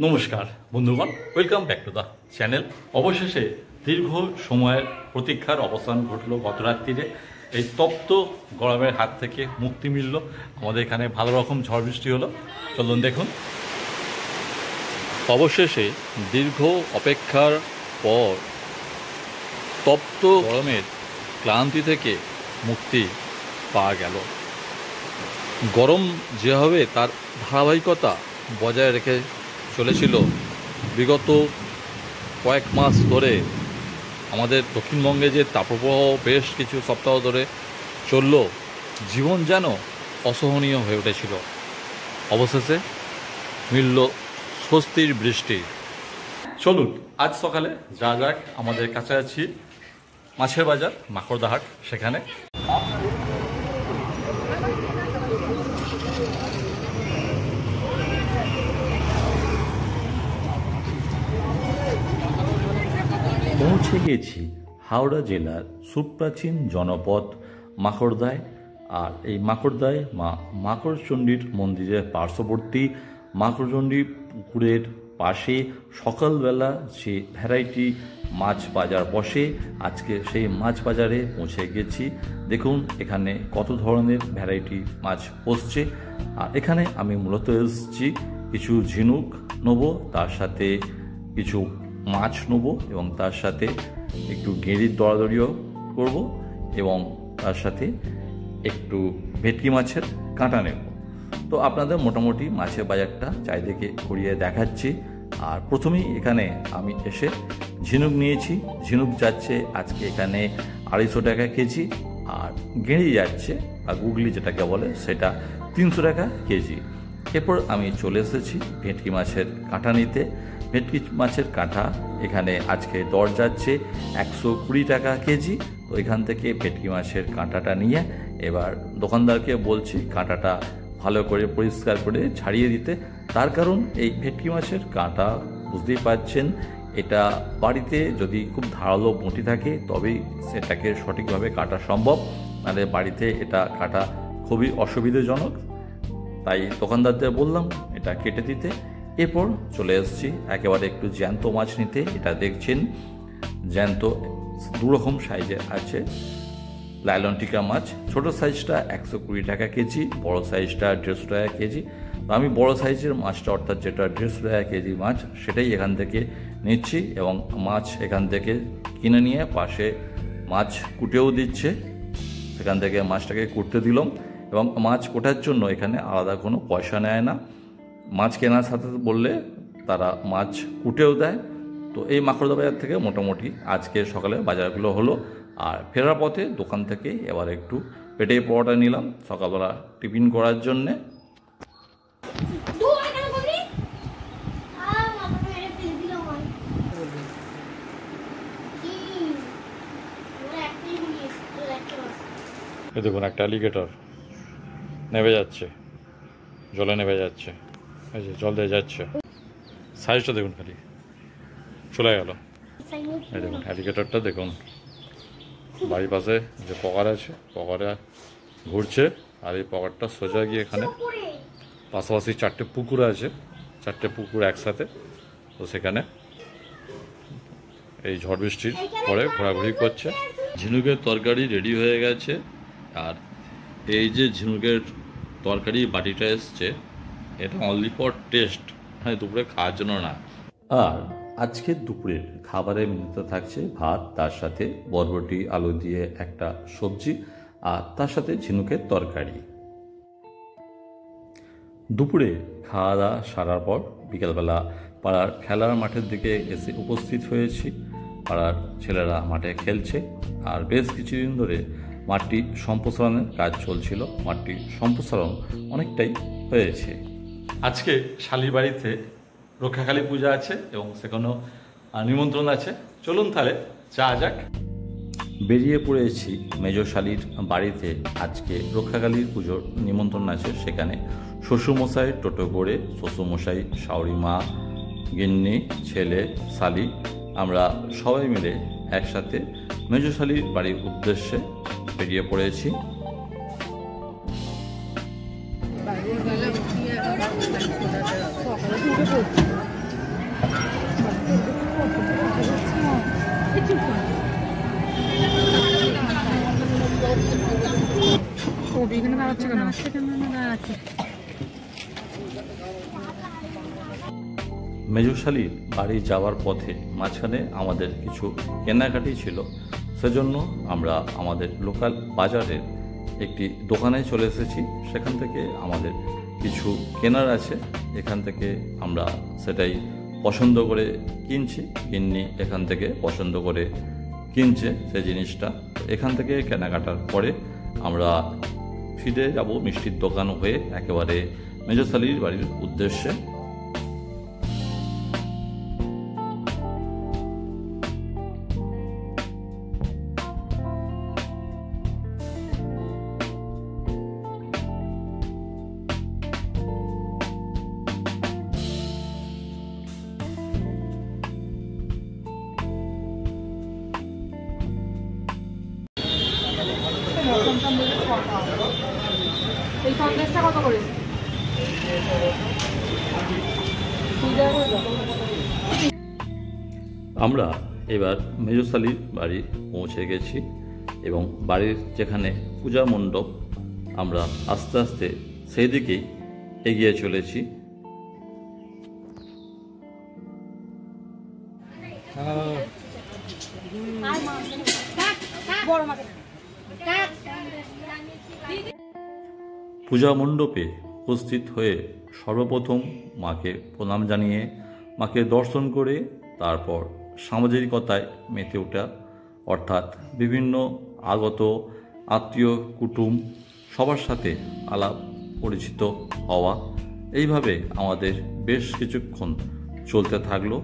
নমস্কার বন্ধুগণ, welcome back to the channel. অবশেষে দীর্ঘ সময়ের প্রতীক্ষার অবসান ঘটল। গত রাত্রিরে এই তপ্ত গরমের হাত থেকে মুক্তি মিলল। আমাদের এখানে ভালো রকম ঝড় বৃষ্টি হলো। চলুন দেখুন। অবশেষে দীর্ঘ অপেক্ষার পর তপ্ত গরমের ক্লান্তি থেকে মুক্তি পাওয়া গেল। গরম যেভাবে তার ধারাবাহিকতা বজায় রেখে চলেছিল বিগত কয়েক মাস ধরে, আমাদের দক্ষিণবঙ্গে যে তাপপ্রবাহ বেশ কিছু সপ্তাহ ধরে চলল, জীবন যেন অসহনীয় হয়ে উঠেছিল। অবশেষে মিলল স্বস্তির বৃষ্টি। চলুন আজ সকালে যা যাক আমাদের কাছাকাছি মাছের বাজার মাকড়দাহাট, সেখানে পৌঁছে গেছি হাওড়া জেলার সুপ্রাচীন জনপদ মাকড়দায়। আর এই মাকড়দায় মা মাকড়চণ্ডীর মন্দিরের পার্শ্ববর্তী মাকড়চণ্ডী পুকুরের পাশে সকালবেলা যে ভ্যারাইটি মাছ বাজার বসে, আজকে সেই মাছ বাজারে পৌঁছে গেছি। দেখুন এখানে কত ধরনের ভ্যারাইটি মাছ বসছে। আর এখানে আমি মূলত এসেছি কিছু ঝিনুক নেবো, তার সাথে কিছু মাছ নেবো এবং তার সাথে একটু গেঁড়ির দরাদরিও করব এবং তার সাথে একটু ভেটকি মাছের কাঁটা নেব। তো আপনাদের মোটামুটি মাছের বাজারটা চারিদিকে ঘুরিয়ে দেখাচ্ছি। আর প্রথমেই এখানে আমি এসে ঝিনুক নিয়েছি। ঝিনুক যাচ্ছে আজকে এখানে 250 টাকা কেজি, আর গেঁড়ি যাচ্ছে বা গুগলি যেটাকে বলে সেটা 300 টাকা কেজি। এরপর আমি চলে এসেছি ভেটকি মাছের কাঁটা নিতে। ভেটকি মাছের কাঁটা এখানে আজকে দর যাচ্ছে 120 টাকা কেজি। তো এখান থেকে ভেটকি মাছের কাঁটাটা নিয়ে এবার দোকানদারকে বলছি কাঁটাটা ভালো করে পরিষ্কার করে ছাড়িয়ে দিতে। তার কারণ এই ভেটকি মাছের কাঁটা বুঝতেই পারছেন, এটা বাড়িতে যদি খুব ধারালো বঁটি থাকে তবেই সেটাকে সঠিকভাবে কাটা সম্ভব, নাহলে বাড়িতে এটা কাটা খুবই অসুবিধাজনক। তাই দোকানদারদের বললাম এটা কেটে দিতে। এরপর চলে এসেছি একেবারে একটু জ্যান্ত মাছ নিতে। এটা দেখছেন জ্যান্ত দুরকম সাইজের আছে লাইলন টিকা মাছ। ছোট সাইজটা 120 টাকা কেজি, বড় সাইজটা 150 টাকা কেজি। তো আমি বড় সাইজের মাছটা, অর্থাৎ যেটা 150 টাকা কেজি মাছ, সেটাই এখান থেকে নিচ্ছি। এবং মাছ এখান থেকে কিনে নিয়ে পাশে মাছ কুটেও দিচ্ছে, সেখান থেকে মাছটাকে কুটতে দিলাম। এবং মাছ কোটার জন্য এখানে আলাদা কোনো পয়সা নেয় না। মাছ কেনার সাথে বললে তারা মাছ কুটেও দেয়। তো এই মাকড়দা বাজার থেকে মোটামুটি আজকে সকালে বাজারগুলো হলো। আর ফেরার পথে দোকান থেকে এবার একটু পেটে পরোটা নিলাম সকালবেলা টিফিন করার জন্যে। এই দেখুন একটা অ্যালিগেটর নেমে যাচ্ছে, জলে নেমে যাচ্ছে, এই যে জল দিয়ে যাচ্ছে। সাইজটা দেখুন, খালি চলে গেল। এই দেখুন অ্যালিগেটরটা দেখুন, বাড়ির পাশে যে পকার আছে, পকারে ঘুরছে। আর এই পকারটা সোজা গিয়ে এখানে পাশাপাশি 4টে পুকুর আছে, 4টে পুকুর একসাথে। তো সেখানে এই ঝড় বৃষ্টির পরে ঘোরাঘুরি করছে। ঝিনুকের তরকারি রেডি হয়ে গেছে। আর এই যে ঝিনুকের তরকারি বাটিটা এসছে, এটা অনলি ফর টেস্ট, মানে দুপুরে খাওয়ার জন্য না। আর আজকে দুপুরের খাবারের মেনুতে থাকছে ভাত, তার সাথে বরবটি আলু দিয়ে একটা সবজি, আর তার সাথে ঝিনুকের তরকারি। দুপুরে খাওয়া দাওয়া সারার পর বিকেলবেলা পাড়ার খেলার মাঠের দিকে এসে উপস্থিত হয়েছি। পাড়ার ছেলেরা মাঠে খেলছে। আর বেশ কিছুদিন ধরে মাঠটি সম্প্রসারণের কাজ চলছিল। মাঠটি সম্প্রসারণ অনেকটাই হয়েছে। আজকে শালির বাড়িতে রক্ষাকালী পূজা আছে এবং সেখানেও নিমন্ত্রণ আছে। চলুন তাহলে যা যাক। বেরিয়ে পড়েছি মেজশালীর বাড়িতে। আজকে রক্ষাকালীর পুজোর নিমন্ত্রণ আছে। সেখানে শ্বশুরমশাই টোটো করে, শ্বশুরমশাই, শাওরি মা, গিন্নি, ছেলে, শালি, আমরা সবাই মিলে একসাথে মেজশালীর বাড়ির উদ্দেশ্যে বেরিয়ে পড়েছি। মেজশালীর বাড়ি যাওয়ার পথে মাঝখানে আমাদের কিছু কেনাকাটি ছিল, সেজন্য আমরা আমাদের লোকাল বাজারের একটি দোকানে চলে এসেছি। সেখান থেকে আমাদের কিছু কেনার আছে, এখান থেকে আমরা সেটাই পছন্দ করে কিনছি, কিন্নি এখান থেকে পছন্দ করে কিনছে সেই জিনিসটা। এখান থেকে কেনাকাটার পরে আমরা ফিরে যাব মিষ্টির দোকান হয়ে একেবারে মেজশালীর বাড়ির উদ্দেশ্যে। এই সন্দেশটা কত করে? আমরা এবার মেজশালীর বাড়ি পৌঁছে গেছি এবং বাড়ির যেখানে পূজা মণ্ডপ, আমরা আস্তে আস্তে সেই দিকেই এগিয়ে চলেছি। পূজা মণ্ডপে উপস্থিত হয়ে সর্বপ্রথম মাকে প্রণাম জানিয়ে মাকে দর্শন করে তারপর সামাজিকতায় মেতে ওঠা, অর্থাৎ বিভিন্ন আগত আত্মীয় কুটুম সবার সাথে আলাপ পরিচিত হওয়া, এইভাবে আমাদের বেশ কিছুক্ষণ চলতে থাকলো।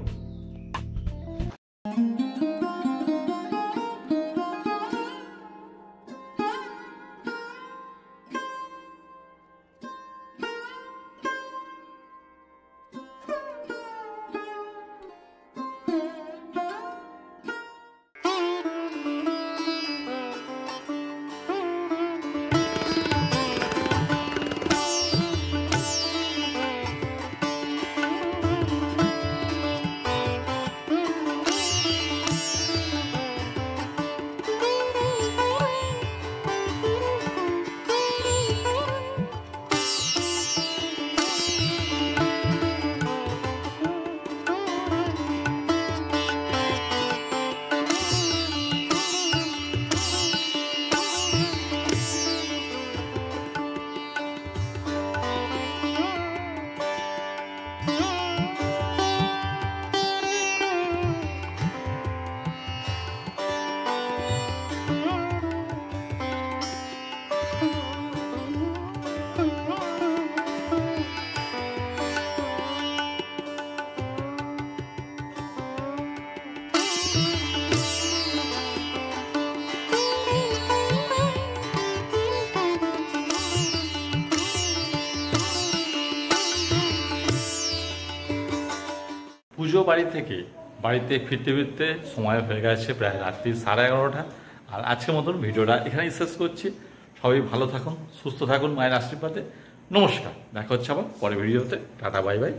পুজো বাড়ি থেকে বাড়িতে ফিরতে ফিরতে সময় হয়ে গেছে প্রায় রাত্রি 11:30। আর আজকের মতন ভিডিওটা এখানেই শেষ করছি। সবাই ভালো থাকুন, সুস্থ থাকুন মায়ের আশীর্বাদে। নমস্কার, দেখা হচ্ছে আবার পরের ভিডিওতে। Tata, bye bye.